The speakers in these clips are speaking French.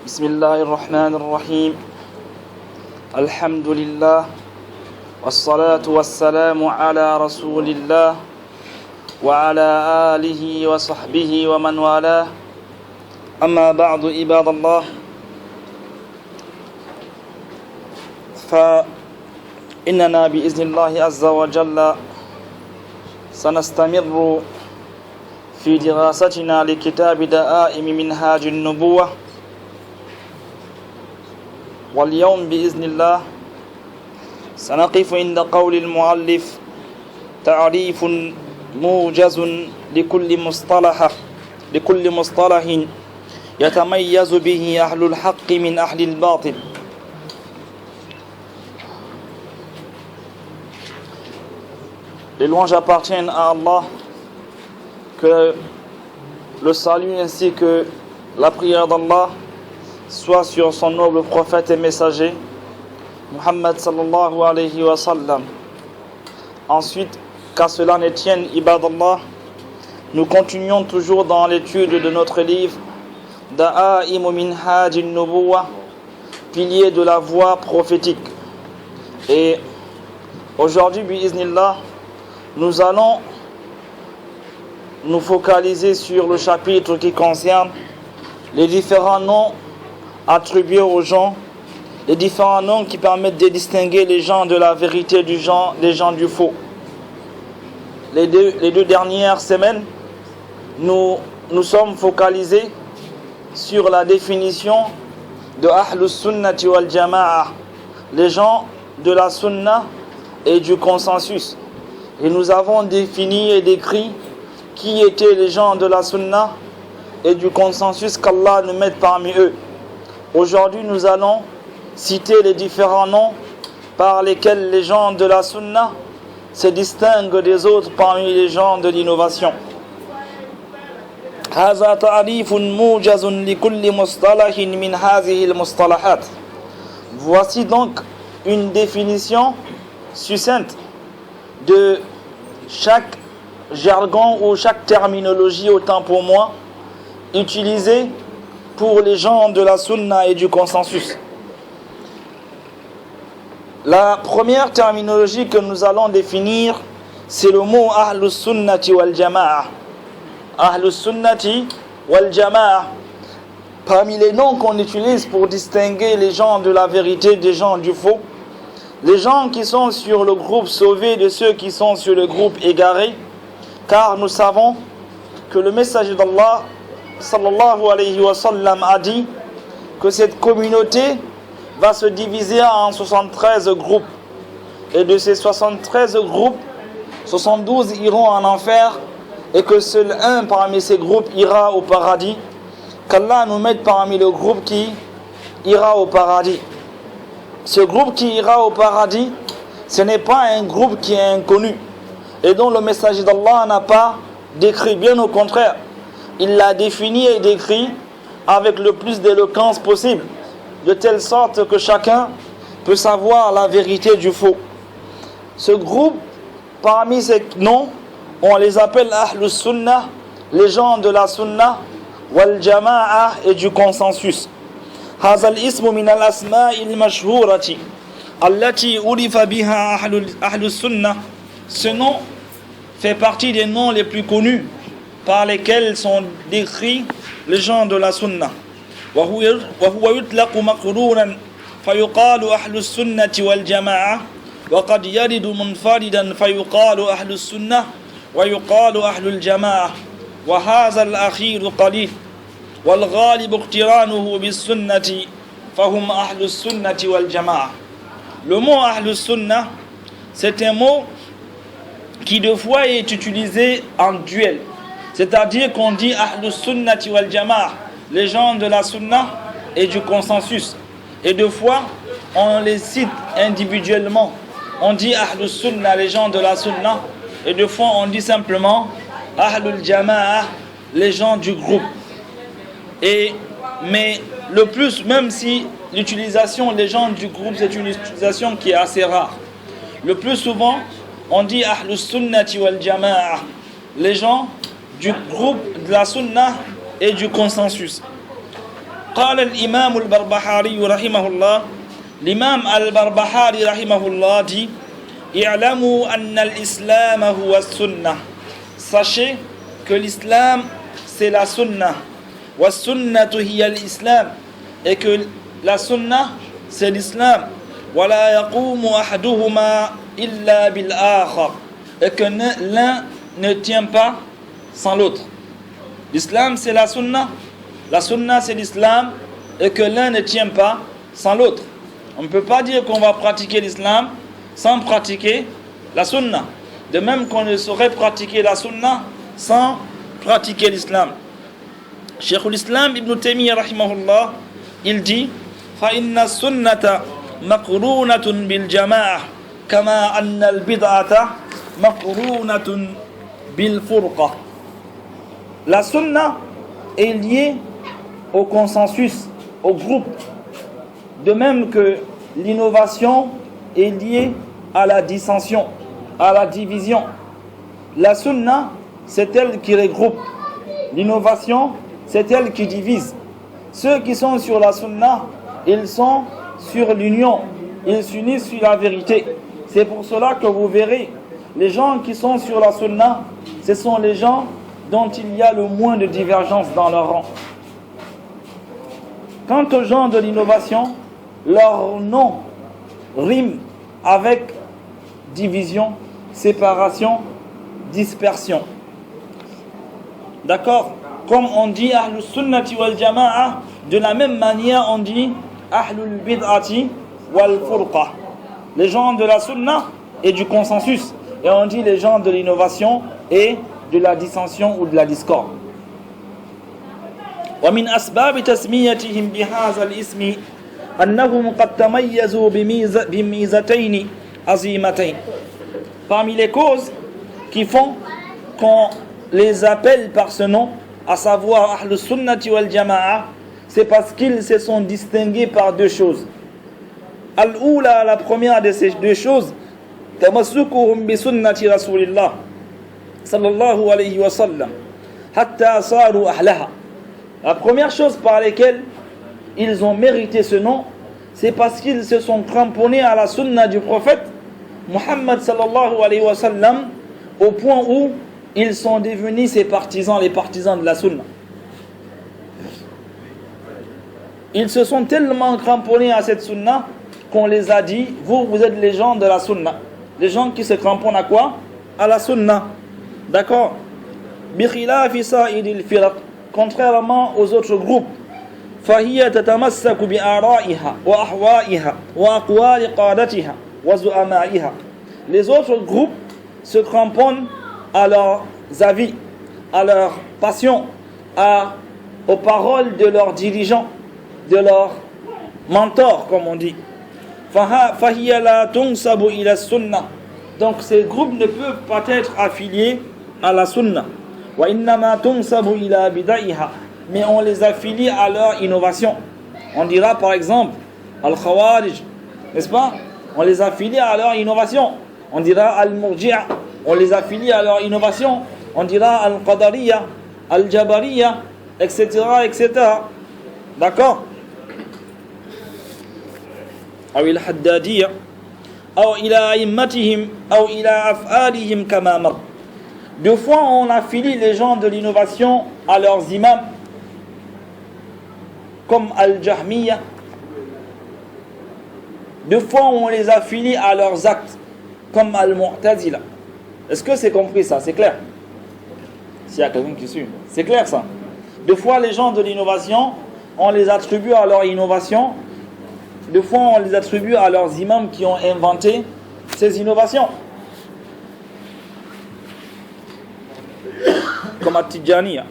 بسم الله الرحمن الرحيم الحمد لله والصلاة والسلام على رسول الله وعلى آله وصحبه ومن والاه أما بعد عباد الله فإننا بإذن الله عز وجل سنستمر في دراستنا لكتاب دائم منهاج النبوة واليوم بإذن الله سنقف عند قول المؤلف تعريف موجز لكل مصطلح يتميز به أهل الحق من أهل الباطل. Les louanges appartiennent à Allah, que le salut ainsi que la prière d'Allah soit sur son noble prophète et messager, Muhammad sallallahu alayhi wa sallam. Ensuite, qu'à cela ne tienne, ibadallah, nous continuons toujours dans l'étude de notre livre Da'a'imu Minhaj an-Nubuwah, pilier de la voie prophétique. Et aujourd'hui, bi'iznillah, nous allons nous focaliser sur le chapitre qui concerne les différents noms attribués aux gens, les différents noms qui permettent de distinguer les gens de la vérité des gens du faux. Les deux dernières semaines, nous sommes focalisés sur la définition de Ahlus Sunnati wal Jama'a, les gens de la Sunna et du consensus. Et nous avons défini et décrit qui étaient les gens de la Sunna et du consensus, qu'Allah nous mette parmi eux. Aujourd'hui, nous allons citer les différents noms par lesquels les gens de la Sunna se distinguent des autres parmi les gens de l'innovation. هذا تعريف موجز لكل مصطلح من هذه المصطلحات. Voici donc une définition succincte de chaque jargon ou chaque terminologie, autant pour moi, utilisée pour les gens de la sunna et du consensus. La première terminologie que nous allons définir, c'est le mot Ahlus Sunnati wal Jama'a. Ahlus Sunnati wal Jama'a. Parmi les noms qu'on utilise pour distinguer les gens de la vérité des gens du faux, les gens qui sont sur le groupe sauvé de ceux qui sont sur le groupe égaré, car nous savons que le messager d'Allah sallallahu alayhi wa sallam a dit que cette communauté va se diviser en 73 groupes, et de ces 73 groupes, 72 iront en enfer et que seul un parmi ces groupes ira au paradis. Qu'Allah nous mette parmi le groupe qui ira au paradis. Ce groupe qui ira au paradis, ce n'est pas un groupe qui est inconnu et dont le messager d'Allah n'a pas décrit, bien au contraire. Il l'a défini et décrit avec le plus d'éloquence possible, de telle sorte que chacun peut savoir la vérité du faux. Ce groupe, parmi ces noms, on les appelle Ahlus Sunnah, les gens de la Sunnah, wal Jama'a et du consensus. هذا الاسم من الأسماء المشهورة التي عرف بها أهل السنة. Ce nom fait partie des noms les plus connus par lesquels sont décrits les gens de la Sunna. وهو يطلق مقرونا فيقال أهل السنة والجماعة وقد يرد منفردا فيقال أهل السنة ويقال أهل الجماعة وهذا الأخير قليل والغالب اقترانه بالسنة فهم أهل السنة والجماعة. Le mot أهل السنة, c'est un mot qui deux fois est utilisé en duel. C'est-à-dire qu'on dit Ahlus Sunnati wal Jama'a, les gens de la Sunna et du consensus. Et deux fois, on les cite individuellement. On dit Ahlus Sunna, les gens de la Sunna. Et deux fois, on dit simplement Ahlul Jama'a, les gens du groupe. Mais le plus, même si l'utilisation des gens du groupe, c'est une utilisation qui est assez rare. Le plus souvent, on dit Ahlus Sunnati wal Jama'a, les gens du groupe de la Sunna et du consensus. قال الإمام البربحاري رحمه الله l'imam al-Barbahari rahimahullah dit i'lamu anna al-islam huwa sunnah, sachez que l'islam c'est la sunnah, wa sunnatu hiya l'islam, et que la sunnah c'est l'islam, wa la yaqumu ahaduhuma illa bil akhar, et que l'un ne tient pas sans l'autre. L'islam c'est la sunnah c'est l'islam, et que l'un ne tient pas sans l'autre. On ne peut pas dire qu'on va pratiquer l'islam sans pratiquer la sunna. De même qu'on ne saurait pratiquer la sunna sans pratiquer l'islam. Cheikh l'Islam Ibn Taymiyyah rahimahullah, il dit فَإِنَّ السُّنَّةَ مَقْرُونَةٌ بِالْجَمَاعَةِ كَمَا أَنَّ الْبِدْعَةَ مَقْرُونَةٌ بِالْفُرْقَةِ. La sunna est liée au consensus, au groupe. De même que l'innovation est liée à la dissension, à la division. La sunna, c'est elle qui regroupe. L'innovation, c'est elle qui divise. Ceux qui sont sur la sunna, ils sont sur l'union. Ils s'unissent sur la vérité. C'est pour cela que vous verrez, les gens qui sont sur la sunna, ce sont les gens dont il y a le moins de divergence dans leur rang. Quant aux gens de l'innovation, leur nom rime avec division, séparation, dispersion. D'accord? Comme on dit Ahlus Sunnati wal Jama'a, de la même manière on dit Ahlul Bid'ati wal Furqa. Les gens de la Sunna et du consensus. Et on dit les gens de l'innovation et de la dissension ou de la discorde. ومن أسباب تسميتهم بهذا الاسم أنهم قد تميزوا بميزتين عظيمتين. Parmi les causes qui font qu'on les appelle par ce nom, à savoir Ahlus Sunnati wal Jama'a, c'est parce qu'ils se sont distingués par deux choses. Al-Oula, la première de ces deux choses, tamassukuhum bi sunnati Rasulillah sallallahu alayhi wa sallam hatta saru ahlaha. La première chose par laquelle ils ont mérité ce nom, c'est parce qu'ils se sont cramponnés à la sunna du prophète Muhammad sallallahu alayhi wa sallam, au point où ils sont devenus ses partisans, les partisans de la sunna. Ils se sont tellement cramponnés à cette sunna qu'on les a dit, vous êtes les gens de la sunna. Les gens qui se cramponnent à quoi? À la sunna. D'accord? Bi khilafi sa'idil firaq, contrairement aux autres groupes. فهي تتمسك بآرائها وأحوائها وأقوال قادتها وزعمائها. Les autres groupes se cramponnent à leurs avis, à leurs passions, aux paroles de leurs dirigeants, de leurs mentors, comme on dit. فهي لا تنسب إلى السنة. Donc ces groupes ne peuvent pas être affiliés à la sunna. وإنما تنسب إلى بدعها. Mais on les affilie à leur innovation. On dira par exemple Al-Khawarij, n'est-ce pas? On les affilie à leur innovation. On dira Al-Murji'a, on les affilie à leur innovation. On dira Al-Qadariya, Al-Jabariya, etc., etc. D'accord? Ou Al-Haddadiyya, ou ila immatihim, ou ila af'alihim kama mar. Deux fois on affilie les gens de l'innovation à leurs imams, comme Al-Jahmiya. Deux fois on les affilie à leurs actes, comme Al-Mu'tazila. Est-ce que c'est compris ça? C'est clair? S'il y a quelqu'un qui suit, c'est clair ça? Deux fois les gens de l'innovation, on les attribue à leur innovation. Deux fois on les attribue à leurs imams qui ont inventé ces innovations, comme At-Tijaniya.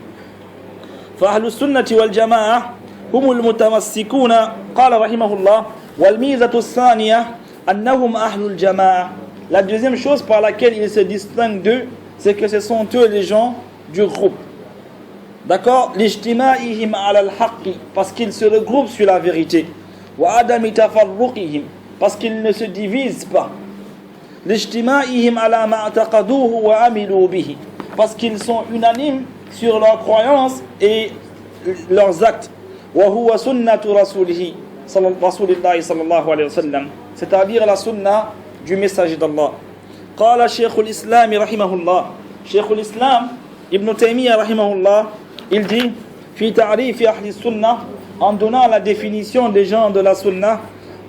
فأهل السنة والجماعة هم المتمسكون. قال رحمه الله والميزة الثانية أنهم أهل الجماعة. La deuxième chose par laquelle ils se distinguent d'eux, c'est que ce sont eux les gens du groupe. D'accord? لاجتماعهم على الحق, parce qu'ils se regroupent sur la vérité. وعدم تفرقهم, parce qu'ils ne se divisent pas. لاجتماعهم على ما اعتقدوه وعملوا به, parce qu'ils sont unanimes sur leurs croyances et leurs actes. وهو سنة رسوله رسول الله صلى الله عليه وسلم, c'est-à-dire la sunna du messager d'Allah. قال شيخ الإسلام رحمه الله, شيخ الإسلام Ibn Taymiyyah رحمه الله, il dit في تعريف أهل السنة, en donnant la définition des gens de la sunna,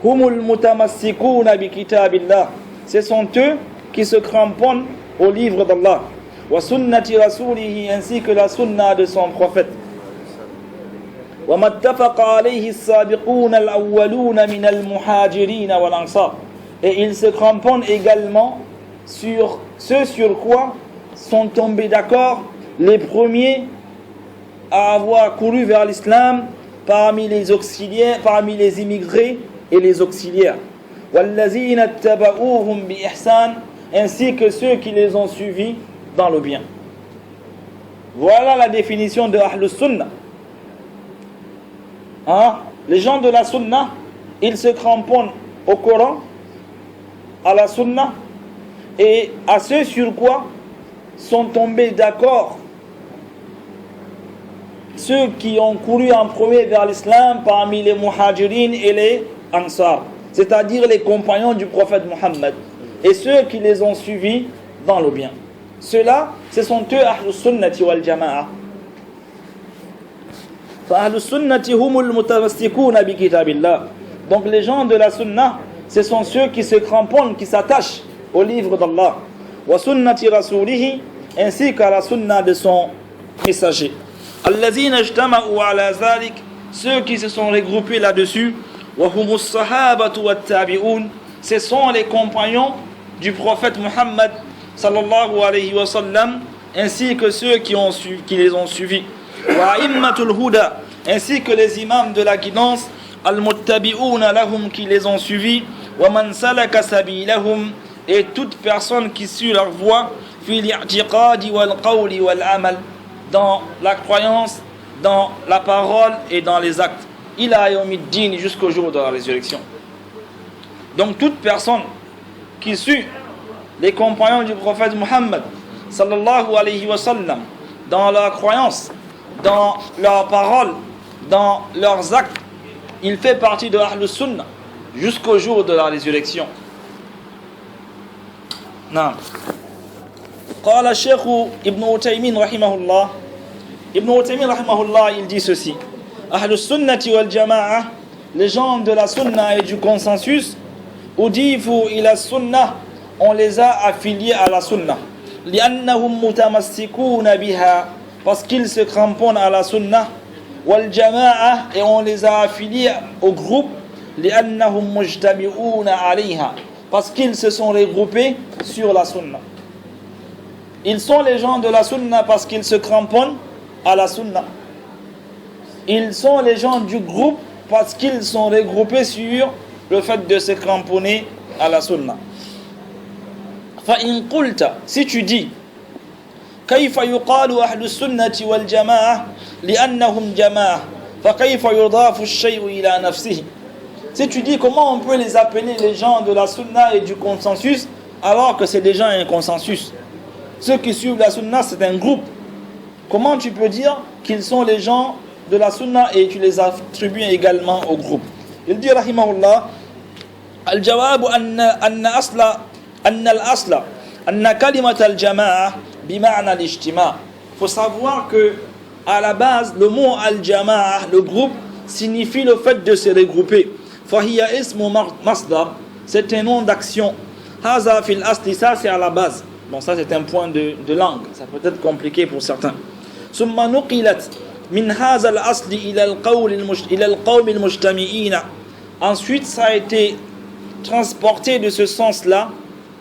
هم المتمسكون بكتاب الله, ce sont eux qui se cramponnent au livre d'Allah, وسنة رسوله, ainsi que la sunna de son prophète. وما اتفق عليه السابقون الأولون من المهاجرين والأنصار, et ils se cramponnent également sur ce sur quoi sont tombés d'accord les premiers à avoir couru vers l'islam parmi les auxiliaires, parmi les immigrés et les auxiliaires. وَالَّذِينَ اتَّبَعُوهُمْ بِإِحْسَانٍ, ainsi que ceux qui les ont suivis dans le bien. Voilà la définition de Ahlus Sunnah. Les gens de la Sunnah, ils se cramponnent au Coran, à la Sunnah, et à ceux sur quoi sont tombés d'accord ceux qui ont couru en premier vers l'islam parmi les muhajirin et les ansar, c'est-à-dire les compagnons du prophète Muhammad, et ceux qui les ont suivis dans le bien. Ceux-là, ce sont eux Ahlus Sunnati wal Jama'a. Ahlus Sunnati humul mutamassikouna bi kitabillah. Donc les gens de la Sunnah, ce sont ceux qui se cramponnent, qui s'attachent au livre d'Allah, wa sunnati rasulihi, ainsi qu'à la sunna de son messager. Allazina ijtama'u ala zalik, ceux qui se sont regroupés là-dessus, wa humus sahabatu wat tabi'un, ce sont les compagnons du prophète Muhammad sallallahu alayhi wa sallam, ainsi que ceux qui les ont suivis. Wa a'immatul huda, ainsi que les imams de la guidance, al-muttabi'una lahum, qui les ont suivis, wa man salaka sabilahum, et toute personne qui suit leur voie, fi li'tiqadi wal qawli wal amal, dans la croyance, dans la parole et dans les actes, ila yawmiddin, jusqu'au jour de la résurrection. Donc toute personne qui suit les compagnons du prophète Muhammad sallallahu alayhi wa sallam dans leur croyance, dans leurs paroles, dans leurs actes, il fait partie de Ahlus Sunnah jusqu'au jour de la résurrection. Non. قال الشيخ ابن عثيمين رحمه الله, Ibn Uthaymin rahimahullah, il dit ceci: Ahlus Sunnati wal Jama'a, les gens de la Sunna et du consensus, udifu ila Sunnah, on les a affiliés à la Sunna, li'annahum mutamassikuna biha, parce qu'ils se cramponnent à la Sunna, wal Jama'a, et on les a affiliés au groupe, li'annahum mujtami'una alayha, parce qu'ils se sont regroupés sur la Sunna. Ils sont les gens de la Sunna parce qu'ils se cramponnent à la Sunna. Ils sont les gens du groupe parce qu'ils sont regroupés sur le fait de se cramponner à la Sunna. فَإِن قُلْتَ, si tu dis كيف يقال أهل السنة والجماعة لأنهم جماعة فكيف يضاف الشيء إلى نفسه, si tu dis comment on peut les appeler les gens de la Sunna et du consensus alors que c'est déjà un consensus. Ceux qui suivent la Sunna, c'est un groupe. Comment tu peux dire qu'ils sont les gens de la Sunna et tu les attribues également au groupe? Il dit rahimahullah, al-jawab anna al-asla anna kalimat al-jama'a bima'na al-ijtima'. Il faut savoir que à la base le mot al-jama'a, le groupe, signifie le fait de se regrouper. Fahiya ismu masdar, c'est un nom d'action. Haza fil asli, ça c'est à la base. Bon, ça c'est un point de langue, ça peut être compliqué pour certains. Summa nuqilat min haza al-asli ila al-qawm al-mujtami'ina. Ensuite, ça a été transporté de ce sens-là,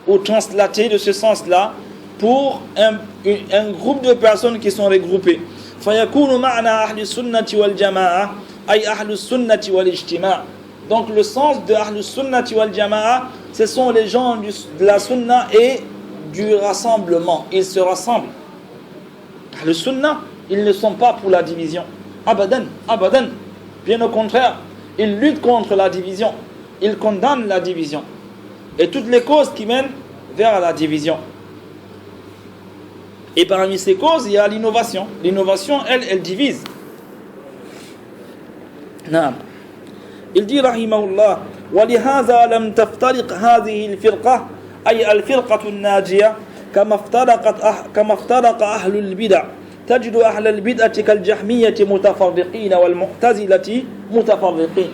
ou translaté de ce sens-là, pour un groupe de personnes qui sont regroupées. Fayakunu ma'na ahli sunnati wal jama'a, ay ahli sunnati wal ijtima'. Donc le sens de ahli sunnati wal jama'a, ce sont les gens de la sunna et du rassemblement. Ils se rassemblent. Le sunnah, ils ne sont pas pour la division. Abadan, abadan. Bien au contraire, ils luttent contre la division. Ils condamnent la division. Et toutes les causes qui mènent vers la division. Et parmi ces causes, il y a l'innovation. L'innovation, elle divise. نعم. Il dit رحمه الله ولهذا لم تفترق هذه الفرقة أي الفرقة الناجية كما افترق أهل البدع تجد أهل البدعة كالجهمية متفرقين والمعتزلة متفرقين.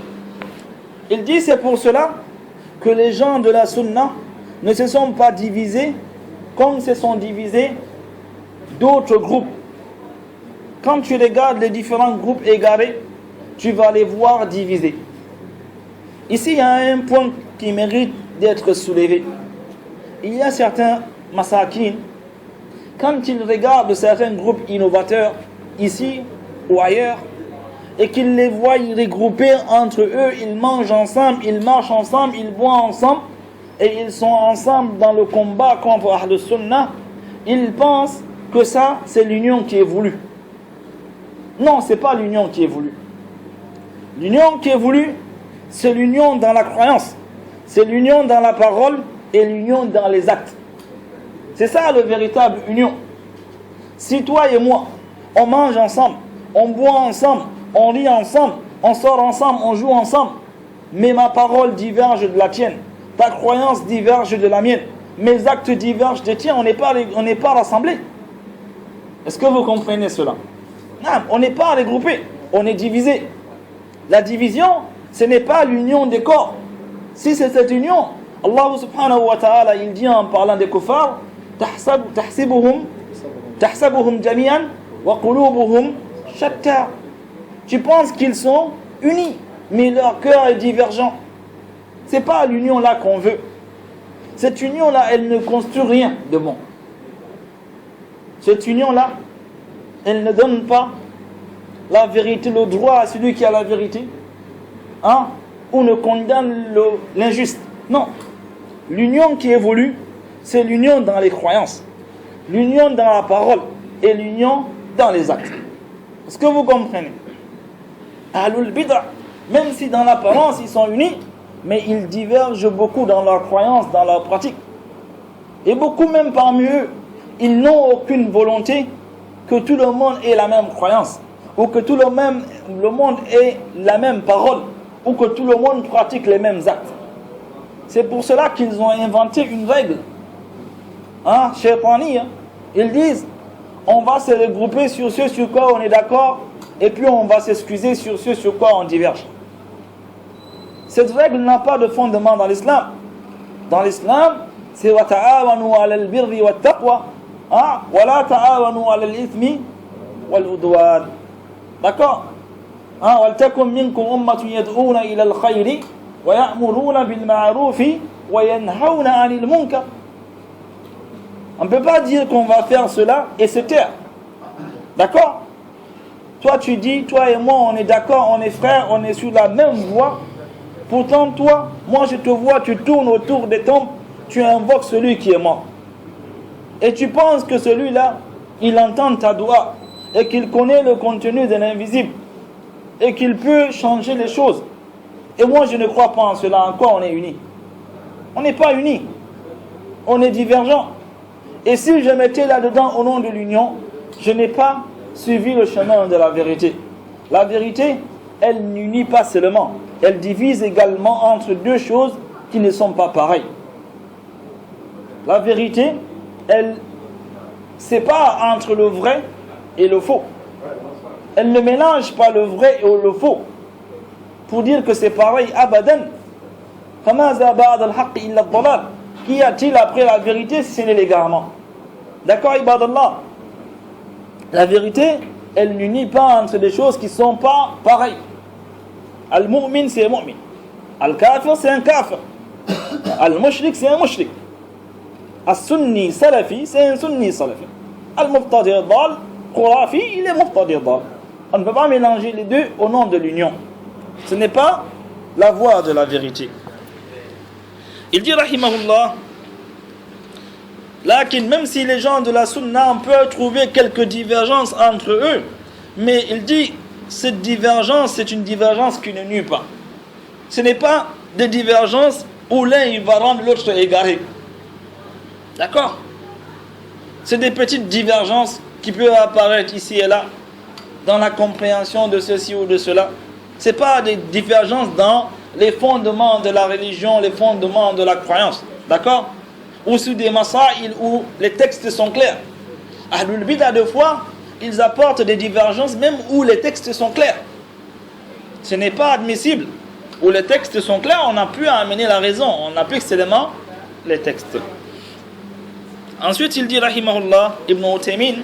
Il dit c'est pour cela que les gens de la sunna ne se sont pas divisés comme se sont divisés d'autres groupes. Quand tu regardes les différents groupes égarés, tu vas les voir divisés. Ici, il y a un point qui mérite d'être soulevé. Il y a certains masakin, quand ils regardent certains groupes innovateurs, ici ou ailleurs, et qu'ils les voient regroupés entre eux, ils mangent ensemble, ils marchent ensemble, ils boivent ensemble, et ils sont ensemble dans le combat contre Ahl Sunnah, ils pensent que ça, c'est l'union qui est voulue. Non, ce n'est pas l'union qui est voulue. L'union qui est voulue, c'est l'union dans la croyance, c'est l'union dans la parole et l'union dans les actes. C'est ça la véritable union. Si toi et moi, on mange ensemble, on boit ensemble, on rit ensemble, on sort ensemble, on joue ensemble, mais ma parole diverge de la tienne, ta croyance diverge de la mienne, mes actes divergent des tiens, on n'est pas rassemblés. Est-ce que vous comprenez cela? Non, on n'est pas regroupés, on est divisés. La division, ce n'est pas l'union des corps. Si c'est cette union, Allah subhanahu wa ta'ala, il dit en parlant des kuffars, تحسبهم جميعا وقلوبهم شتى. Tu penses qu'ils sont unis, mais leur cœur est divergent. C'est pas l'union là qu'on veut. Cette union là, elle ne construit rien de bon. Cette union là, elle ne donne pas la vérité, le droit à celui qui a la vérité, hein, ou ne condamne l'injuste. Non. L'union qui évolue, c'est l'union dans les croyances, l'union dans la parole et l'union dans les actes. Est-ce que vous comprenez? Ahlul Bid'ah, même si dans l'apparence ils sont unis, mais ils divergent beaucoup dans leur croyance, dans leur pratique. Et beaucoup même parmi eux, ils n'ont aucune volonté que tout le monde ait la même croyance, ou que tout le monde ait la même parole, ou que tout le monde pratique les mêmes actes. C'est pour cela qu'ils ont inventé une règle, hein, shaitani, hein. Ils disent, on va se regrouper sur ce sur quoi on est d'accord, et puis on va s'excuser sur ce sur quoi on diverge. Cette règle n'a pas de fondement dans l'islam. Dans l'islam, c'est wa ta'awanu 'alal birri wat taqwa, hein, wa la ta'awanu 'alal ithmi wal udwan. D'accord? Hein, wal takum minkum ummatun yad'una ila al khayri wa ya'muruna bil ma'rufi wa yanhauna 'anil munkar. On ne peut pas dire qu'on va faire cela et se taire. D'accord? Toi tu dis, toi et moi on est d'accord, on est frères, on est sur la même voie. Pourtant toi, moi je te vois, tu tournes autour des tombes, tu invoques celui qui est mort. Et tu penses que celui-là, il entend ta doua et qu'il connaît le contenu de l'invisible et qu'il peut changer les choses. Et moi je ne crois pas en cela. En quoi on est unis? On n'est pas unis. On est divergents. Et si je mettais là-dedans au nom de l'union, je n'ai pas suivi le chemin de la vérité. La vérité, elle n'unit pas seulement, elle divise également entre deux choses qui ne sont pas pareilles. La vérité, elle sépare entre le vrai et le faux. Elle ne mélange pas le vrai et le faux pour dire que c'est pareil. Abadan. Qu'y a-t-il après la vérité si ce n'est l'égarement? D'accord, ibadallah? La vérité, elle n'unit pas entre des choses qui ne sont pas pareilles. Al-mu'min, c'est un mu'min. Al-kafir, c'est un kafir. Al-mushrik, c'est un mushrik. Al-sunni salafi, c'est un sunni salafi. Al-muftadi dal, khurafi, il est muftadi dal. On ne peut pas mélanger les deux au nom de l'union. Ce n'est pas la voie de la vérité. Il dit, rahimahullah, lakin, même si les gens de la sunna, on peut trouver quelques divergences entre eux, mais il dit, cette divergence, c'est une divergence qui ne nuit pas. Ce n'est pas des divergences où l'un il va rendre l'autre égaré. D'accord? C'est des petites divergences qui peuvent apparaître ici et là, dans la compréhension de ceci ou de cela, Ce n'est pas des divergences dans les fondements de la religion, les fondements de la croyance. D'accord? Ou sur des masaïl où les textes sont clairs. Ahlul Bid'a, deux fois, ils apportent des divergences même où les textes sont clairs. Ce n'est pas admissible. Où les textes sont clairs, on n'a plus à amener la raison. On applique seulement les textes. Ensuite, il dit, rahimahullah, Ibn Uthaymin,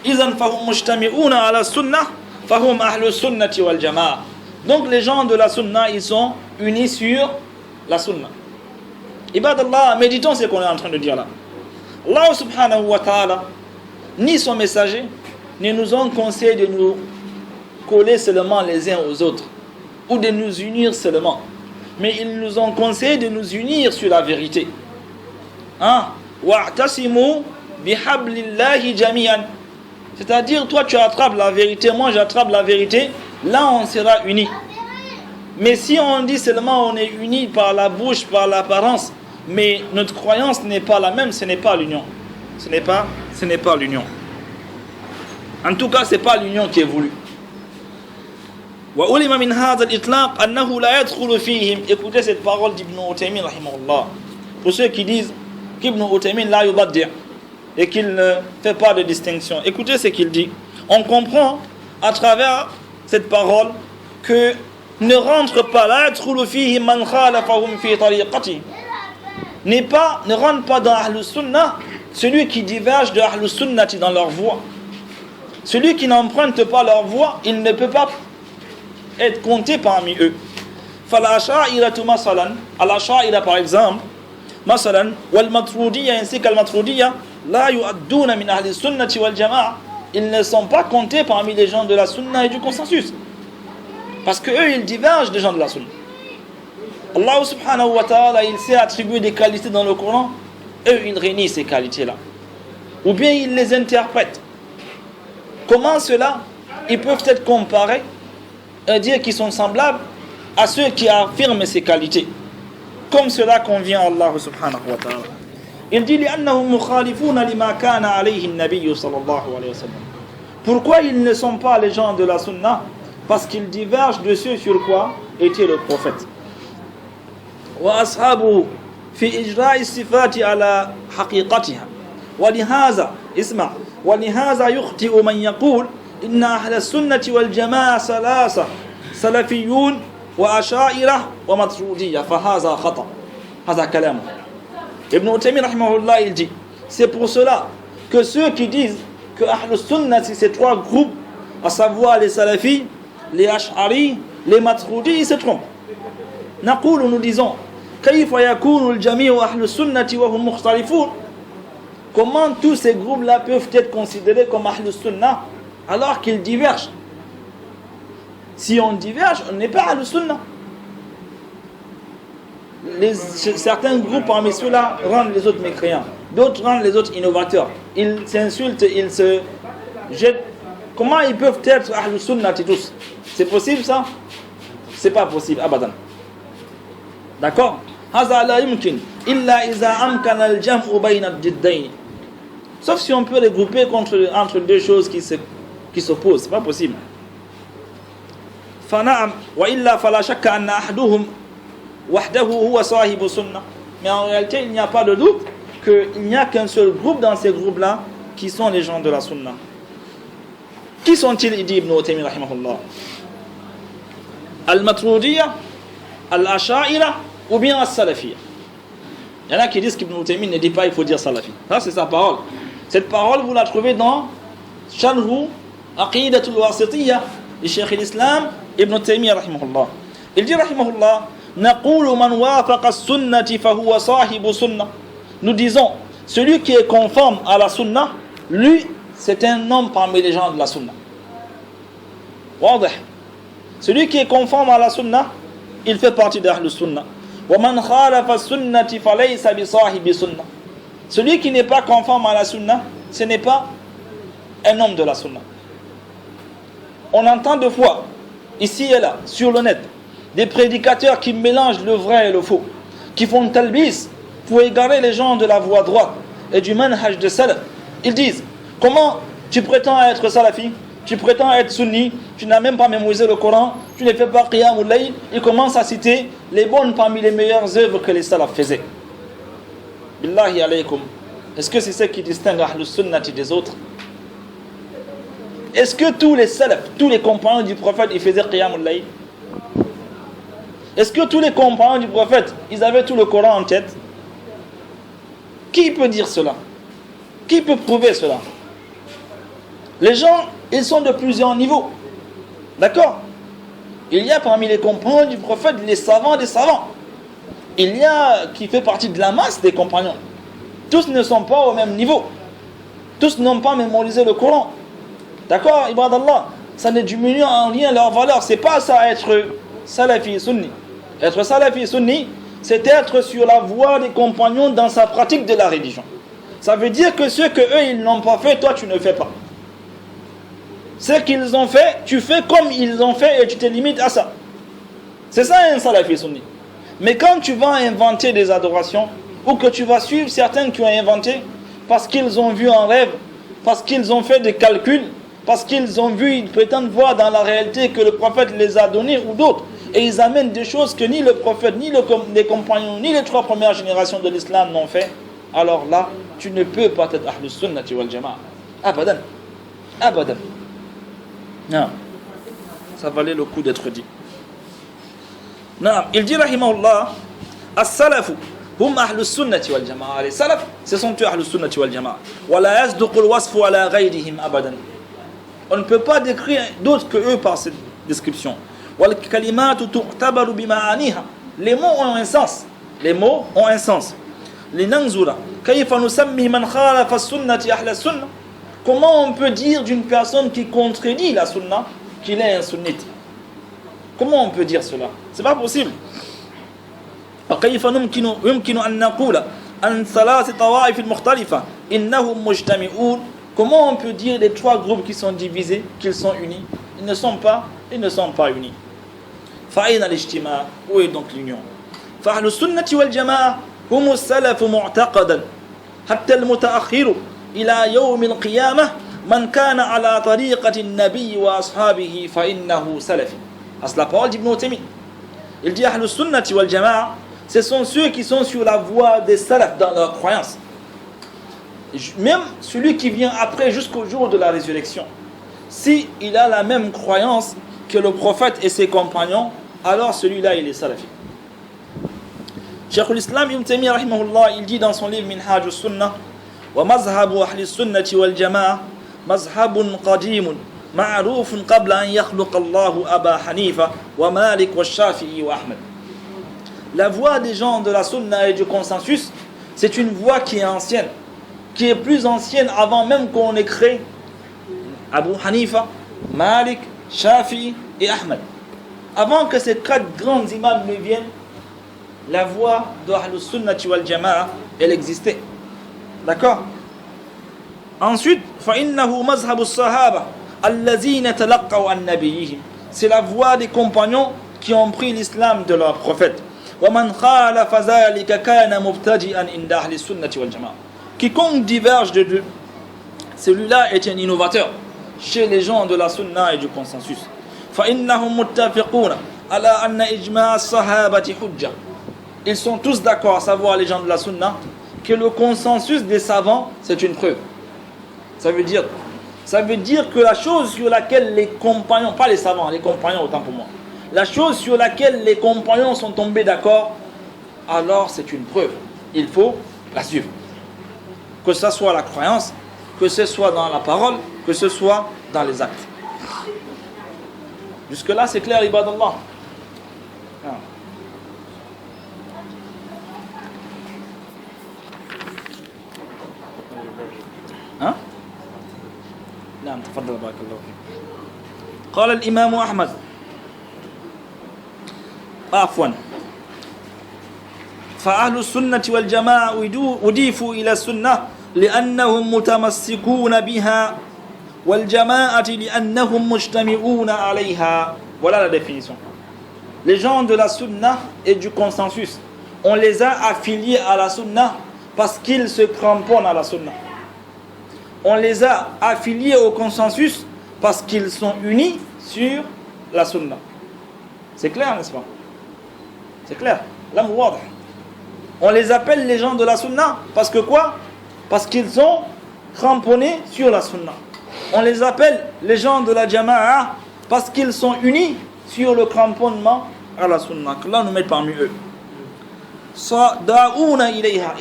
إِذَنْ فَهُمْ مُجْتَمِعُونَ عَلَى السُّنَّةِ فَهُمْ أَهْلُ السُّنَّةِ وَالْجَمَاعَةِ. Donc les gens de la sunna, ils sont unis sur la sunna. Ibadallah, méditons ce qu'on est en train de dire là. Allah subhanahu wa ta'ala, ni son messager, ne nous ont conseillé de nous coller seulement les uns aux autres, ou de nous unir seulement. Mais ils nous ont conseillé de nous unir sur la vérité. Hein? وَاعْتَصِمُوا بِحَبْلِ اللَّهِ جَمِيعًا. C'est-à-dire, toi tu attrapes la vérité, moi j'attrape la vérité, là on sera unis. Mais si on dit seulement on est unis par la bouche, par l'apparence, mais notre croyance n'est pas la même, ce n'est pas l'union. Ce n'est pas l'union. En tout cas, ce n'est pas l'union qui est voulue. وَأُلِمَ مِنْ هَذَا الْإِطْلَاقِ أَنَّهُ لَا يَدْخُلُ فِيهِمْ. Écoutez cette parole d'Ibn Uthaymin rahimahullah. Pour ceux qui disent qu'Ibn Uthaymin la yubaddi' et qu'il ne fait pas de distinction. Écoutez ce qu'il dit. On comprend à travers cette parole que ne rentre pas la yadkhulu fihi man khalafahum fi tariqati. Ne rentre pas dans Ahlus Sunnah celui qui diverge de Ahlus Sunnati dans leur voie. Celui qui n'emprunte pas leur voie, il ne peut pas être compté parmi eux. Fal-asha'iratu masalan, al-asha'ira par exemple, masalan, wal-matrudiyya ainsi qu'al-matrudiyya, la yu'adduna min ahli sunnati wal jama'a. Ils ne sont pas comptés parmi les gens de la sunna et du consensus. Parce que eux, ils divergent des gens de la sunna. Allah subhanahu wa ta'ala, il s'est attribué des qualités dans le Coran, eux, ils réunissent ces qualités-là. Ou bien ils les interprètent. Comment cela, ils peuvent être comparés et dire qu'ils sont semblables à ceux qui affirment ces qualités. Comme cela convient à Allah subhanahu wa ta'ala. Il dit لأنهم مخالفون لما كان عليه النبي صلى الله عليه وسلم. Pourquoi ils ne sont pas les gens de la sunna? Parce qu'ils divergent de ceux sur quoi était le prophète. وأصحابه في إجراء الصفات على حقيقتها. ولهذا اسمع ولهذا يخطئ من يقول إن أهل السنة والجماعة ثلاثة سلفيون وأشاعرة وماتريدية فهذا خطأ. هذا كلامه. Ibn Uthaymin rahimahullah, il dit, c'est pour cela que ceux qui disent que Ahlus Sunnah c'est ces trois groupes, à savoir les Salafis, les Ash'ari, les Maturidi, ils se trompent. Naqulu, nous disons, kayfa yakunu al-jami'u Ahlus Sunnah wa hum mukhtalifun. Comment tous ces groupes-là peuvent être considérés comme Ahlus Sunnah alors qu'ils divergent? Si on diverge, on n'est pas Ahlus Sunnah. Certains groupes parmi ceux-là rendent les autres mécréants, d'autres rendent les autres innovateurs. Ils s'insultent, ils se jettent. Comment ils peuvent être Ahlus Sunnah tous? C'est possible ça? C'est pas possible, abadan. D'accord? Haza la yumkin illa iza amkana al-jam'u bayna ad-diddayn. Sauf si on peut les grouper entre deux choses qui s'opposent, c'est pas possible. Fana'am wa illa fala shakka anna ahaduhum wahdahu huwa sahibu sunnah. Mais en réalité, il n'y a pas de doute qu'il n'y a qu'un seul groupe dans ces groupes-là qui sont les gens de la sunna. Qui sont-ils? Il dit Ibn Uthaymin rahimahullah. Al-Matrudiyya, Al-Asha'ira ou bien Al-Salafiyya. Il y en a qui disent qu'Ibn Uthaymin ne dit pas il faut dire Salafi. Ça c'est sa parole. Cette parole vous la trouvez dans Sharhu Aqidatul Wasitiyya du Cheikh l'Islam Ibn Taymiyyah rahimahullah. Il dit rahimahullah, naqulu man wafaqa as-sunnati fa huwa sahibu sunnah. Nous disons, celui qui est conforme à la sunna, lui, c'est un homme parmi les gens de la sunna. Wadih. Celui qui est conforme à la sunna, il fait partie d'Ahlus Sunnah. Wa man khalafa as-sunnati fa laysa bi sahibi sunnah. Celui qui n'est pas conforme à la sunna, ce n'est pas un homme de la sunna. On entend deux fois, ici et là, sur le net, des prédicateurs qui mélangent le vrai et le faux, qui font talbis pour égarer les gens de la voie droite et du manhaj de salaf. Ils disent, comment tu prétends être salafi Tu prétends être sunni, tu n'as même pas mémorisé le Coran, tu ne fais pas qiyamul layl, il commence à citer les bonnes parmi les meilleures œuvres que les salaf faisaient. Billahi alaykum. Est-ce que c'est ce qui distingue Ahlus Sunnati des autres? Est-ce que tous les salaf, tous les compagnons du prophète, ils faisaient qiyamul layl? Est-ce que tous les compagnons du prophète, ils avaient tout le Coran en tête? Qui peut dire cela? Qui peut prouver cela? Les gens, ils sont de plusieurs niveaux. D'accord? Il y a parmi les compagnons du prophète les savants des savants. Il y a qui fait partie de la masse des compagnons. Tous ne sont pas au même niveau. Tous n'ont pas mémorisé le Coran. D'accord, ibadallah? Ça ne diminue en rien leur valeur. C'est pas ça être salafi sunni. Être salafi sunni, c'est être sur la voie des compagnons dans sa pratique de la religion. Ça veut dire que ce que eux ils n'ont pas fait, toi tu ne fais pas. Ce qu'ils ont fait, tu fais comme ils ont fait et tu te limites à ça. C'est ça un salafi sunni. Mais quand tu vas inventer des adorations, ou que tu vas suivre certains qui ont inventé, parce qu'ils ont vu un rêve, parce qu'ils ont fait des calculs, parce qu'ils ont vu, ils prétendent voir dans la réalité que le prophète les a donnés ou d'autres, et ils amènent des choses que ni le prophète, ni les compagnons, ni les 3 premières générations de l'islam n'ont fait, alors là, tu ne peux pas être Ahlus Sunnati wal Jama'a. Abadan. Abadan. Non. Ça valait le coup d'être dit. Non. Il dit, rahimahullah, as-salafu hum Ahlus Sunnati wal Jama'a. Les salaf, ce sont eux Ahlus Sunnati wal Jama'a. Wa la yasduqu al-wasfu ala ghayrihim abadan. On ne peut pas décrire d'autres que eux par cette description. Les mots ont un sens. Les mots ont un sens. Comment on peut dire d'une personne qui contredit la sunna qu'il est un sunnite? Comment on peut dire cela? C'est pas possible. Comment on peut dire les 3 groupes qui sont divisés qu'ils sont unis? Ils ne sont pas unis. فأين الاجتماع? Où est donc l'union? فأهل السنة والجماعة هم السلف معتقدا حتى المتأخر إلى يوم القيامة من كان على طريقة النبي وأصحابه فإنه سلفي. C'est la parole d'Ibn Taymiyyah. Il dit أهل السنة والجماعة, ce sont ceux qui sont sur la voie des salaf dans leur croyance. Même celui qui vient après jusqu'au jour de la résurrection, si il a la même croyance que le prophète et ses compagnons, alors celui-là il est salafi. Cheikh al-Islam Ibn Taymiyyah rahimahullah, il dit dans son livre Minhaj al-Sunnah, wa mazhabu ahli al-sunnati wal jama'a mazhabun qadimun ma'rufun qabla an yakhluqa Allahu Aba Hanifa wa Malik wa Shafi'i wa Ahmed. La voie des gens de la sunna et du consensus, c'est une voie qui est ancienne, qui est plus ancienne avant même qu'on ait créé Abu Hanifa, Malik, Shafi'i et Ahmed. Avant que ces 4 grands imams ne viennent, la voie de Ahlus Sunnati wal Jama'a, elle existait. D'accord? Ensuite, فَإِنَّهُ مَذْهَبُ الصَّحَابَةِ الَّذِينَ تَلَقَّوْا عَنْ نَبِيِّهِمْ. C'est la voie des compagnons qui ont pris l'islam de leur prophète. وَمَنْ خَالَفَ ذَلِكَ كَانَ مُبْتَدِئًا عِنْدَ أَهْلِ السُّنَّةِ وَالْجَمَاعَةِ. Quiconque diverge de Dieu, celui-là est un innovateur chez les gens de la sunna et du consensus. فَإِنَّهُمْ مُتَّفِقُونَ عَلَى أَنَّ إِجْمَاعَ الصَّحَابَةِ حُجَّةٌ. Ils sont tous d'accord, à savoir les gens de la sunna, que le consensus des savants, c'est une preuve. Ça veut dire que la chose sur laquelle les compagnons, pas les savants, les compagnons autant pour moi, la chose sur laquelle les compagnons sont tombés d'accord, alors c'est une preuve. Il faut la suivre. Que ce soit la croyance, que ce soit dans la parole, que ce soit dans les actes. Jusque-là, c'est clair, ibadallah. ها؟ نعم تفضل بارك الله فيك. قال الإمام أحمد عفوا فأهل السنة والجماعة أضيفوا إلى السنة لأنهم متمسكون بها والجماعة لأنهم مجتمعون عليها. Voilà la définition. Les gens de la sunna et du consensus, on les a affiliés à la sunna parce qu'ils se cramponnent à la sunna. On les a affiliés au consensus parce qu'ils sont unis sur la sunna. C'est clair, n'est-ce pas? C'est clair. Là, on les appelle les gens de la sunna parce que quoi? Parce qu'ils sont cramponnés sur la sunna. On les appelle les gens de la jama'a parce qu'ils sont unis sur le cramponnement à la sunna. Que là, nous mettons parmi eux.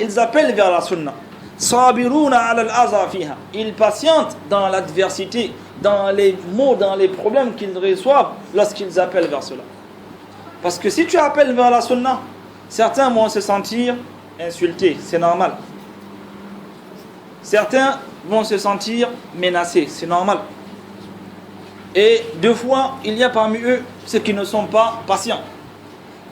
Ils appellent vers la sunna. Ils patientent dans l'adversité, dans les maux, dans les problèmes qu'ils reçoivent lorsqu'ils appellent vers cela. Parce que si tu appelles vers la sunna, certains vont se sentir insultés, c'est normal. Certains vont se sentir menacés, c'est normal. Et deux fois, il y a parmi eux ceux qui ne sont pas patients,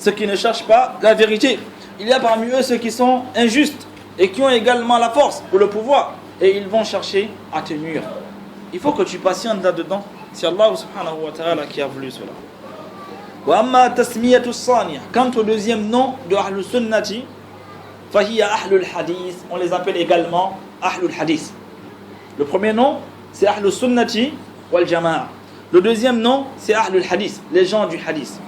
ceux qui ne cherchent pas la vérité. Il y a parmi eux ceux qui sont injustes et qui ont également la force ou le pouvoir, et ils vont chercher à te nuire. Il faut que tu patientes là-dedans. C'est Allah subhanahu wa ta'ala qui a voulu cela. Quant au deuxième nom de Ahlul Sunnati, fahiya Ahlul Hadith, on les appelle également Ahlul Hadith. Le premier nom, c'est Ahlul Sunnati wal Jama'a. Le deuxième nom, c'est Ahlul Hadith, les gens du Hadith.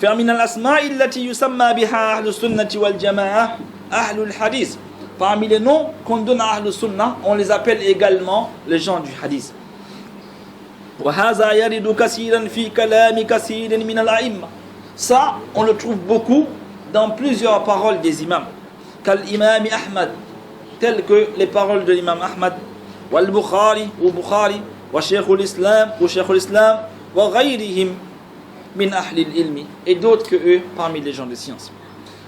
فمن الأسماء التي يسمى بها أهل السنة والجماعة أهل الحديث. Parmi les noms qu'on donne à Ahlul Sunnah, on les appelle également les gens du Hadith. وهذا يرد كثيرا في كلام كثير من الأئمة. Ça, on le trouve beaucoup dans plusieurs paroles des imams. كالإمام أحمد, telles que les paroles de l'imam Ahmad, والبخاري وبخاري, وشيخ الإسلام وشيخ الإسلام, وغيرهم min ahli al-ilmi, et d'autres que eux parmi les gens de science.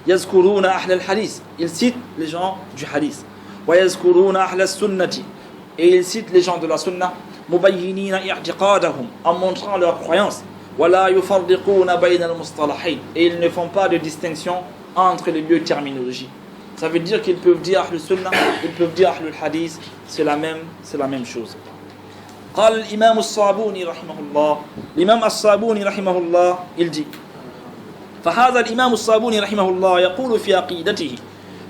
Yazkuruna ahl al-hadith, ils citent les gens du hadith. Wa yazkuruna ahl al-sunnati, et ils citent les gens de la sunna. Mubayyinina i'tiqadahum, en montrant leur croyance. Wa la yufarriquna bayna al-mustalahin, et ils ne font pas de distinction entre les deux terminologies. Ça veut dire qu'ils peuvent dire ahl al-sunnah, ils peuvent dire ahl al-hadith, c'est la même chose. قال الإمام الصابوني رحمه الله. الإمام الصابوني رحمه الله il dit فهذا الإمام الصابوني رحمه الله يقول في عقيدته.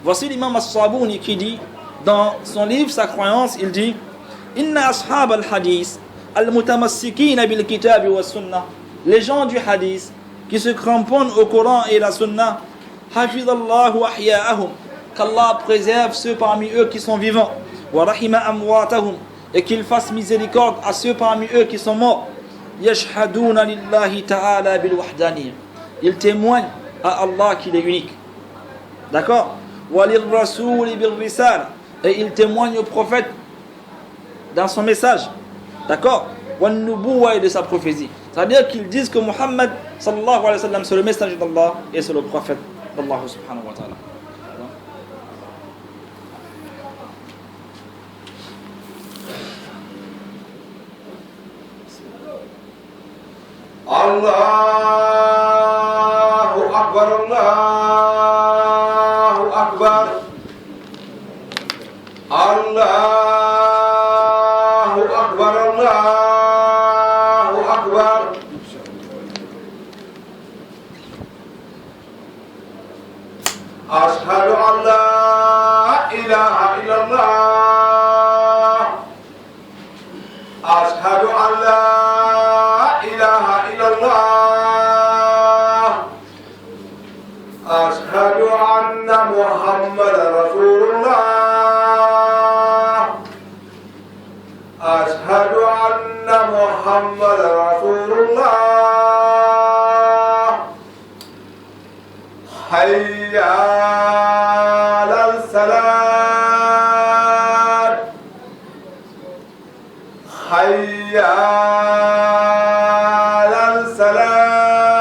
Voici l'imam الصابوني qui dit dans son livre sa croyance, il dit إن أصحاب الحديث المتمسكين بالكتاب والسنة, les gens du hadith qui se cramponnent au Coran et la sunna, حفظ الله أحياءهم, qu'Allah préserve ceux parmi eux qui sont vivants, ورحم أمواتهم, et qu'il fasse miséricorde à ceux parmi eux qui sont morts. Yashhaduna lillahi ta'ala bil wahdaniyya, ils témoignent à Allah qu'il est unique. D'accord? Walir rasoul bil risala, et ils témoignent au prophète dans son message. D'accord? Wan nubuwwa, et de sa prophétie. C'est-à-dire qu'ils disent que Muhammad sallallahu alayhi wa sallam c'est le messager d'Allah et c'est le prophète d'Allah subhanahu wa ta'ala. Allahu Akbar, Allahu Akbar, Allahu Akbar, Allahu Akbar. Ashhadu an la ilaha illallah, ashhadu an la أشهد أن محمد رسول الله، أشهد أن محمد رسول الله. حي على الصلاة، حي على الصلاة،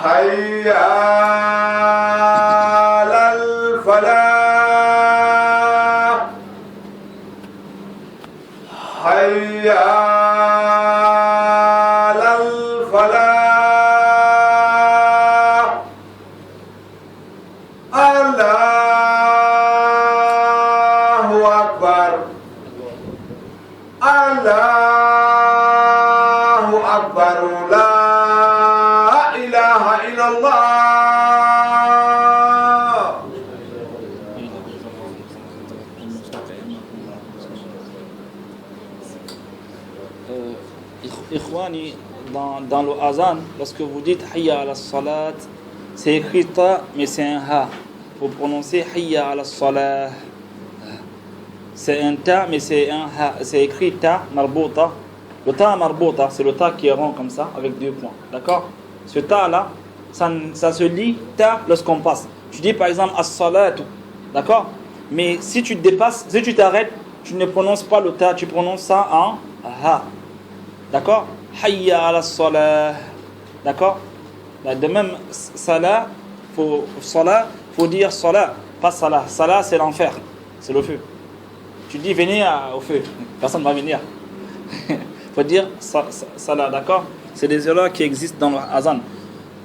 حي على الفلاح، حي على الفلاح. الله أكبر، الله أكبر، لا إله إلا الله. azani, dans le azan, lorsque vous dites hayya ala salat, c'est écrit ta, mais c'est un ha. Vous prononcez hayya ala salah. C'est un ta, mais c'est un ha. C'est écrit ta marbouta. Le ta marbouta, c'est le ta qui est rond comme ça, avec 2 points. D'accord? Ce ta là, ça se lit ta lorsqu'on passe. Tu dis par exemple as-salatu. D'accord? Mais si tu te dépasses, si tu t'arrêtes, tu ne prononces pas le ta, tu prononces ça en ha. D'accord? Hayya ala salah. D'accord? De même, salah, faut dire salah, pas salah. Salah, c'est l'enfer, c'est le feu. Tu dis venez au feu, personne ne va venir. Faut dire salah, d'accord? C'est des erreurs qui existent dans le azan.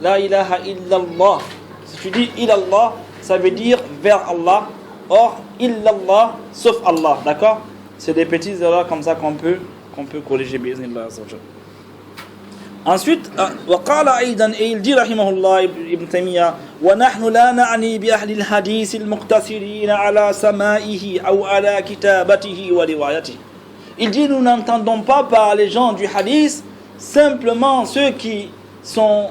La ilaha illallah. Si tu dis illallah, ça veut dire vers Allah. Or, illallah, sauf Allah, d'accord? C'est des petites erreurs comme ça qu'on peut corriger, bi'idhnillah azza wa jalla. Ensuite, وقال أيضا il dit رحمه الله ابن تيمية ونحن لا نعني بأهل الحديث المقتصرين على سمائه أو على كتابته وروايته. Il dit nous n'entendons pas par les gens du hadith simplement ceux qui sont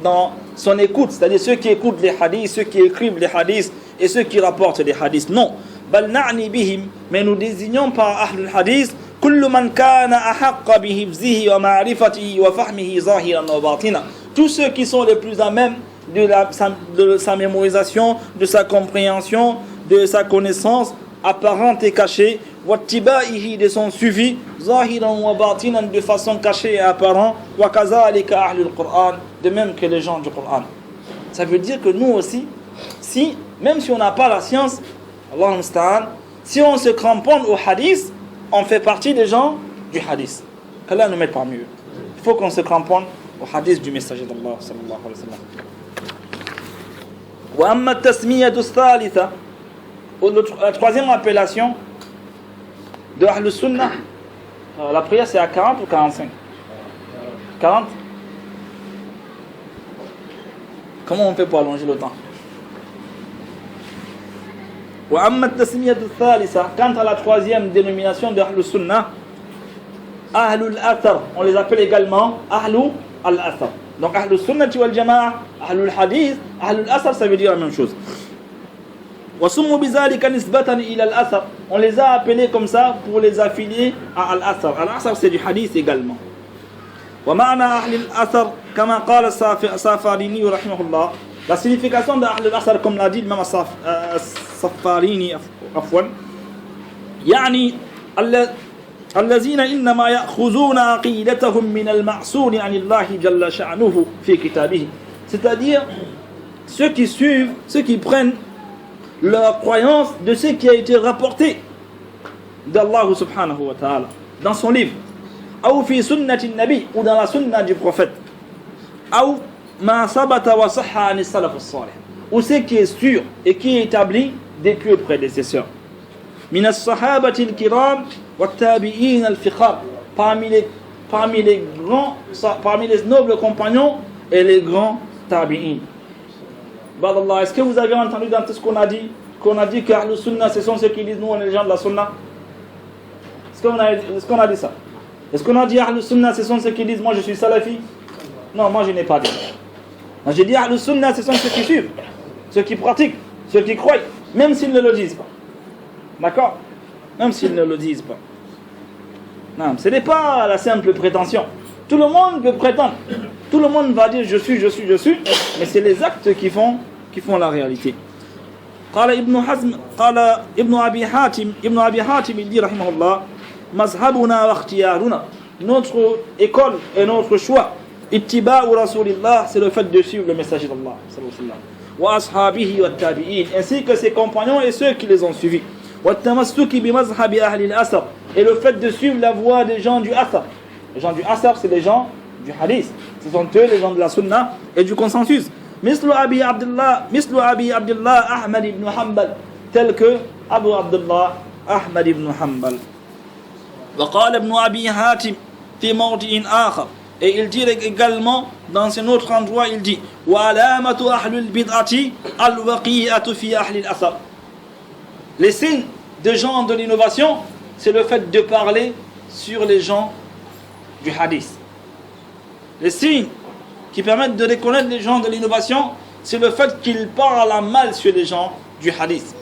dans son écoute, c'est-à-dire ceux qui écoutent les hadiths, ceux qui écrivent les hadiths et ceux qui rapportent les hadiths. Non, بل نعني بهم, mais nous désignons par أهل الحديث كل من كان أحق بحفظه ومعرفته وفهمه ظاهرا وباطنا. Tous ceux qui sont les plus à même de sa mémorisation, de sa compréhension, de sa connaissance apparente et cachée, واتباعه, de son suivi, ظاهرا وباطنا, de façon cachée et apparente, وكذلك أهل القرآن, de même que les gens du Coran. Ça veut dire que nous aussi, même si on n'a pas la science, Allah musta'an, si on se cramponne au hadith, on fait partie des gens du hadith. Qu'Allah nous mette parmi eux. Il faut qu'on se cramponne au hadith du messager d'Allah sallallahu alayhi wa sallam. Wa amma tasmiyatu thalitha, la troisième appellation de Ahl Sunnah, la prière c'est à 40 ou 45? 40? Comment on fait pour allonger le temps? وأما التسمية الثالثة, quant à la troisième dénomination de Ahl Sunnah, Ahlul Athar, on les appelle également Ahlul Athar. Donc Ahlul Sunnah wal Jama'a, Ahlul Hadith, Ahlul Athar, ça veut dire la même chose. وسموا بذلك نسبة إلى الأثر, on les a appelés comme ça pour les affilier à Al-Athar. Al-Athar c'est du hadith également. ومعنى أهل الأثر كما قال السافاريني رحمه الله, la signification de Ahl al-Athar, comme l'a dit l'imam Safarini, يعني الذين إنما يأخذون عقيدتهم من المعصور عن الله جل شأنه في كتابه. C'est-à-dire ceux qui suivent, ceux qui prennent leur croyance de ce qui a été rapporté d'Allah subhanahu wa ta'ala dans son livre, ou fi sunnati nabi, ou dans la sunna du prophète, ou ma sabata wa sahha an salaf as-salih, ou ce qui est sûr et qui est établi des pieux prédécesseurs, min as-sahabati al-kiram wa at-tabi'in al-fiqar, parmi les nobles compagnons et les grands tabi'in. Badallah, est-ce que vous avez entendu dans tout ce qu'on a dit que Ahlus Sunnah, ce sont ceux qui disent nous on est les gens de la Sunna? Est-ce qu'on a dit ça? Est-ce qu'on a dit Ahlus Sunnah, ce sont ceux qui disent moi je suis salafi? Non, moi je n'ai pas dit. Moi j'ai dit Ahlus Sunnah, ce sont ceux qui suivent, ceux qui pratiquent, ceux qui croient, même s'ils ne le disent pas. D'accord? Même s'ils ne le disent pas. Non, ce n'est pas la simple prétention. Tout le monde peut prétendre. Tout le monde va dire je suis, mais c'est les actes qui font la réalité. قال ابن حزم قال ابن أبي حاتم il dit رحمه الله مذهبنا واختيارنا, notre école et notre choix اتباع رسول الله, c'est le fait de suivre le messager d'Allah صلى الله عليه وسلم, وأصحابه والتابعين, ainsi que ses compagnons et ceux qui les ont suivis, والتمسك بمذهب أهل الأثر, et le fait de suivre la voie des gens du Athar. Les gens du Athar, c'est les gens du hadith, ce sont eux les gens de la sunna et du consensus. مثل أبي عبد الله أحمد بن حنبل, tel que Abu Abdullah Ahmad ibn Hanbal. وقال ابن أبي حاتم في موضع آخر, et il dit également dans un autre endroit, il dit وعلامة أهل البدعة الوقيعة في أهل الأثر. Les signes de gens de l'innovation, c'est le fait de parler sur les gens du hadith. Les signes qui permettent de reconnaître les gens de l'innovation, c'est le fait qu'ils parlent à mal sur les gens du hadith.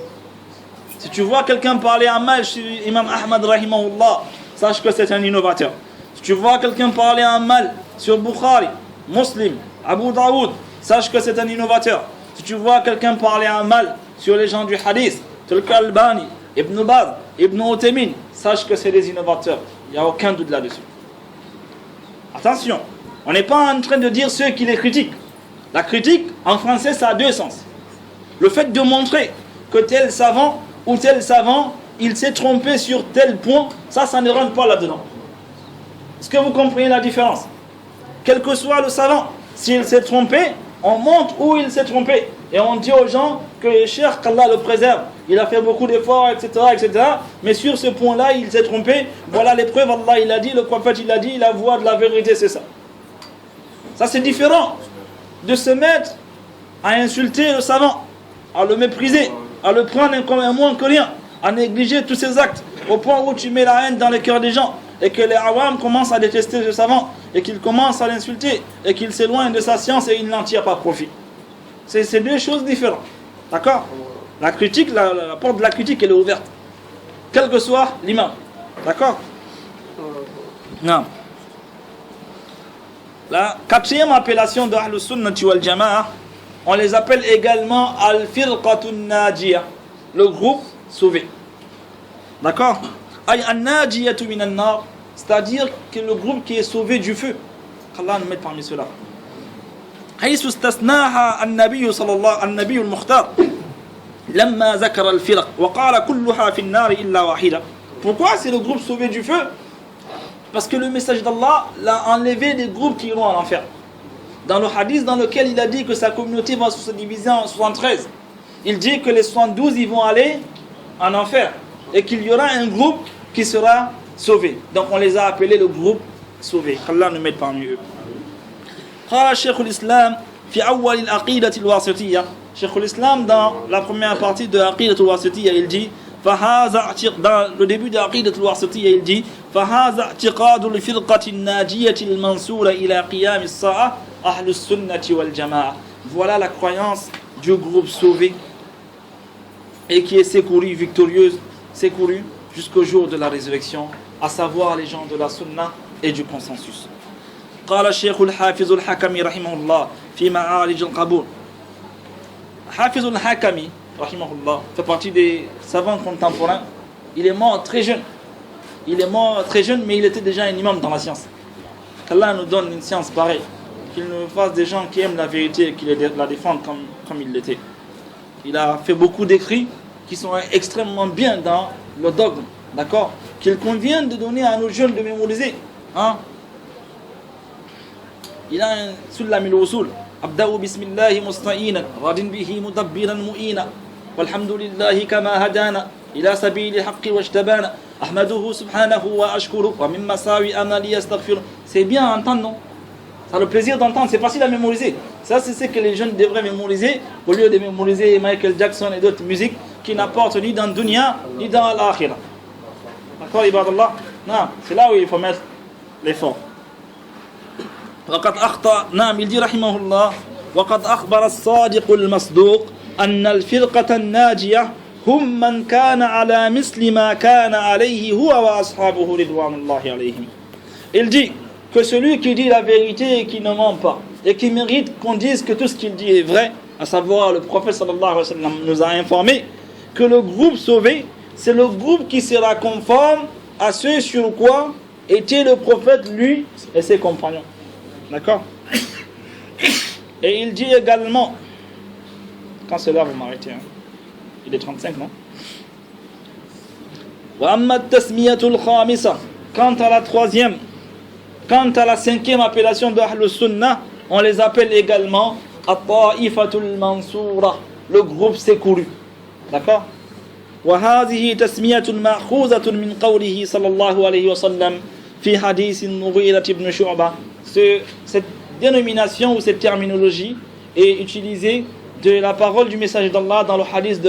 Si tu vois quelqu'un parler à mal sur Imam Ahmad rahimahullah, sache que c'est un innovateur. Si tu vois quelqu'un parler à mal sur Bukhari, Muslim, Abu Daoud, sache que c'est un innovateur. Si tu vois quelqu'un parler à mal sur les gens du hadith, tel qu'Albani, Ibn Baz, Ibn Uthaymin, sache que c'est des innovateurs. Il n'y a aucun doute là-dessus. Attention, on n'est pas en train de dire ceux qui les critiquent. La critique, en français, ça a deux sens. Le fait de montrer que tel savant ou tel savant, il s'est trompé sur tel point, ça ne rentre pas là-dedans. Est-ce que vous comprenez la différence? Quel que soit le savant, s'il s'est trompé, on montre où il s'est trompé. Et on dit aux gens que le cheikh, qu'Allah le préserve, il a fait beaucoup d'efforts, etc., etc. Mais sur ce point-là, il s'est trompé. Voilà les preuves, Allah il a dit, le prophète il a dit, la voie de la vérité c'est ça. Ça c'est différent de se mettre à insulter le savant, à le mépriser, à le prendre comme un moins que rien, à négliger tous ses actes, au point où tu mets la haine dans les cœurs des gens, et que les awam commencent à détester le savant, et qu'ils commencent à l'insulter, et qu'il s'éloigne de sa science et il n'en tire pas profit. C'est deux choses différentes. D'accord? La critique, la porte de la critique, elle est ouverte. Quel que soit l'imam. D'accord? Non. La quatrième appellation de Ahlus Sunnati wal Jama'a, on les appelle également Al-Firqatun Najiyah, le groupe sauvé. D'accord? Ay an-najiyatu min an-nar, c'est-à-dire que le groupe qui est sauvé du feu. qu'Allah nous mette parmi ceux-là. حيث استثناها النبي صلى الله النبي المختار لما ذكر الفرق وقال كلها في النار إلا واحدة. Pourquoi c'est le groupe sauvé du feu? Parce que le message d'Allah l'a enlevé des groupes qui iront en enfer. Dans le hadith dans lequel il a dit que sa communauté va se diviser en 73, il dit que les 72 ils vont aller en enfer et qu'il y aura un groupe qui sera sauvé. Donc on les a appelés le groupe sauvé. qu'Allah nous mette parmi eux. قال شيخ الإسلام في أول العقيدة الواسطية. شيخ الإسلام dans la première partie de l'عقيدة الواسطية il dit فهذا dans le début de l'عقيدة الواسطية il dit فهذا اعتقاد الفرقة الناجية المنصورة إلى قيام الساعة أهل السنة والجماعة. Voilà la croyance du groupe sauvé et qui est secouru, victorieuse, secouru jusqu'au jour de la résurrection, à savoir les gens de la sunna et du consensus. قال الشيخ الحافظ الحكمي رحمه الله في معارج القبول. حافظ الحكمي رحمه الله fait partie des savants contemporains. Il est mort très jeune. Il est mort très jeune, mais il était déjà un imam dans la science. Qu'Allah nous donne une science pareille, qu'il nous fasse des gens qui aiment la vérité et qui la défendent comme il l'était. Il a fait beaucoup d'écrits qui sont extrêmement bien dans le dogme, d'accord, qu'il convient de donner à nos jeunes de mémoriser. Hein? Il a un Sulam al-Usul. Abda'u bismillahi musta'inan, radin bihi mudabbiran mu'ina, walhamdulillahi kama hadana, ila sabili haqqi wajtabana, ahmaduhu subhanahu wa ashkuru, wa min masawi amali astaghfiru. C'est bien à entendre, non? Ça a le plaisir d'entendre, c'est facile à mémoriser. Ça, c'est ce que les jeunes devraient mémoriser, au lieu de mémoriser Michael Jackson et d'autres musiques qui n'apportent ni dans le dunya, ni dans l'akhirah. D'accord, ibadallah? Non, c'est là où il faut mettre l'effort. وقد أخطأ نعم يلدي رحمه الله وقد أخبر الصادق المصدوق أن الفرقة الناجية هم من كان على مثل ما كان عليه هو وأصحابه رضوان الله عليهم. Il dit que celui qui dit la vérité et qui ne ment pas et qui mérite qu'on dise que tout ce qu'il dit est vrai, à savoir le prophète sallallahu alayhi wa sallam nous a informé que le groupe sauvé c'est le groupe qui sera conforme à ce sur quoi était le prophète lui et ses compagnons. D'accord? Et il dit également, quand c'est là vous m'arrêtez, hein? Il est 35, non? Quant à la troisième, quant à la cinquième appellation de Ahlus Sunnah, on les appelle également At-Ta'ifatul Mansoura, le groupe secouru. D'accord? وهذه تسمية مأخوذة من قوله صلى الله عليه وسلم في حديث المغيرة بن شعبة. Cette dénomination ou cette terminologie est utilisée de la parole du message d'Allah dans le hadith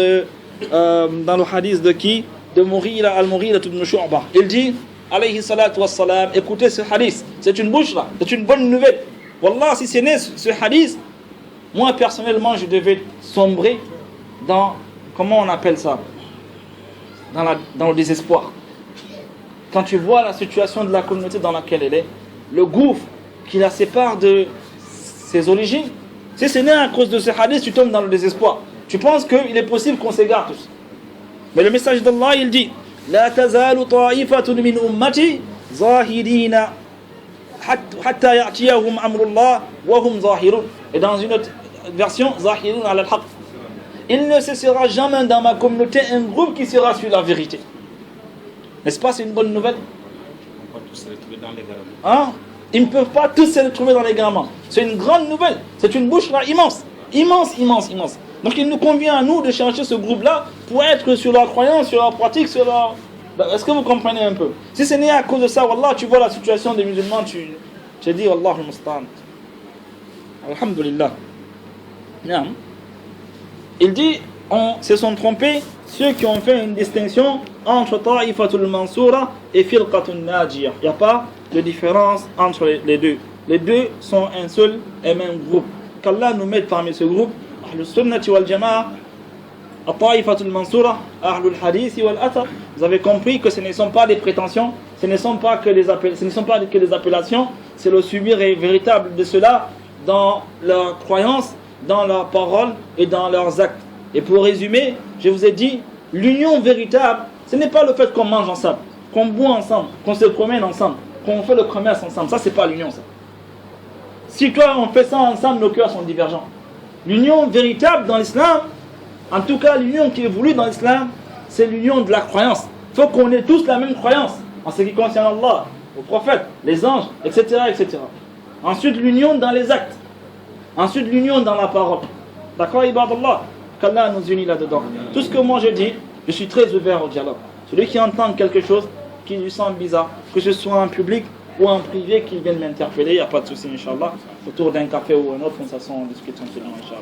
de qui? De Mughira al-Mughira ibn Shu'bah. Il dit alayhi salatu wassalam, écoutez ce hadith. C'est une bouchra, c'est une bonne nouvelle. Wallah, si c'est né ce hadith, moi personnellement, je devais sombrer dans, comment on appelle ça, dans le désespoir. Quand tu vois la situation de la communauté dans laquelle elle est, le gouffre qui la sépare de ses origines, si c'est né à cause de ce hadith, tu tombes dans le désespoir. Tu penses qu'il est possible qu'on s'égare tous. Mais le message d'Allah, il dit La tazalu ta'ifatun min ummati zahirina hatta ya'tiyahum amrullah wa hum zahirun. Et dans une autre version, zahirun ala al-haq. Il ne cessera jamais dans ma communauté un groupe qui sera sur la vérité. N'est-ce pas, c'est une bonne nouvelle? On va tous se retrouver dans les garabos. Hein? Ils ne peuvent pas tous se retrouver dans les gamins. C'est une grande nouvelle. C'est une bouche là immense. Immense, immense, immense. Donc il nous convient à nous de chercher ce groupe-là pour être sur la croyance, sur la pratique, sur la... Est-ce que vous comprenez un peu? Si c'est né à cause de ça, Wallah, tu vois la situation des musulmans, tu dis Wallah al-Mustan. Alhamdulillah. Il dit, se sont trompés ceux qui ont fait une distinction entre Ta'ifatul Mansoura et Firqatul Najiyah. Il n'y a pas de différence entre les deux. Les deux sont un seul et même groupe. Qu'Allah nous mette parmi ce groupe, Ahlus Sunnati wal Jama'a, Ta'ifatul Mansoura, Ahlul Hadith wal Athar. Vous avez compris que ce ne sont pas des prétentions, ce ne sont pas que des appellations, c'est le subir véritable de cela dans leur croyance, dans leurs paroles et dans leurs actes. Et pour résumer, je vous ai dit, l'union véritable, ce n'est pas le fait qu'on mange ensemble, qu'on boit ensemble, qu'on se promène ensemble, qu'on fait le commerce ensemble. Ça, c'est pas l'union, ça. Si toi, on fait ça ensemble, nos cœurs sont divergents. L'union véritable dans l'islam, en tout cas l'union qui est voulue dans l'islam, c'est l'union de la croyance. Il faut qu'on ait tous la même croyance en ce qui concerne Allah, aux prophètes, les anges, etc., etc. Ensuite, l'union dans les actes. Ensuite, l'union dans la parole. D'accord, ibadallah? Qu'Allah nous unit là-dedans. Tout ce que moi je dis, je suis très ouvert au dialogue. Celui qui entend quelque chose qui lui semble bizarre, que ce soit en public ou en privé, qu'il vienne m'interpeller, il n'y a pas de souci, Inch'Allah. Autour d'un café ou un autre, on s'assoit, on discute tranquillement, Inch'Allah.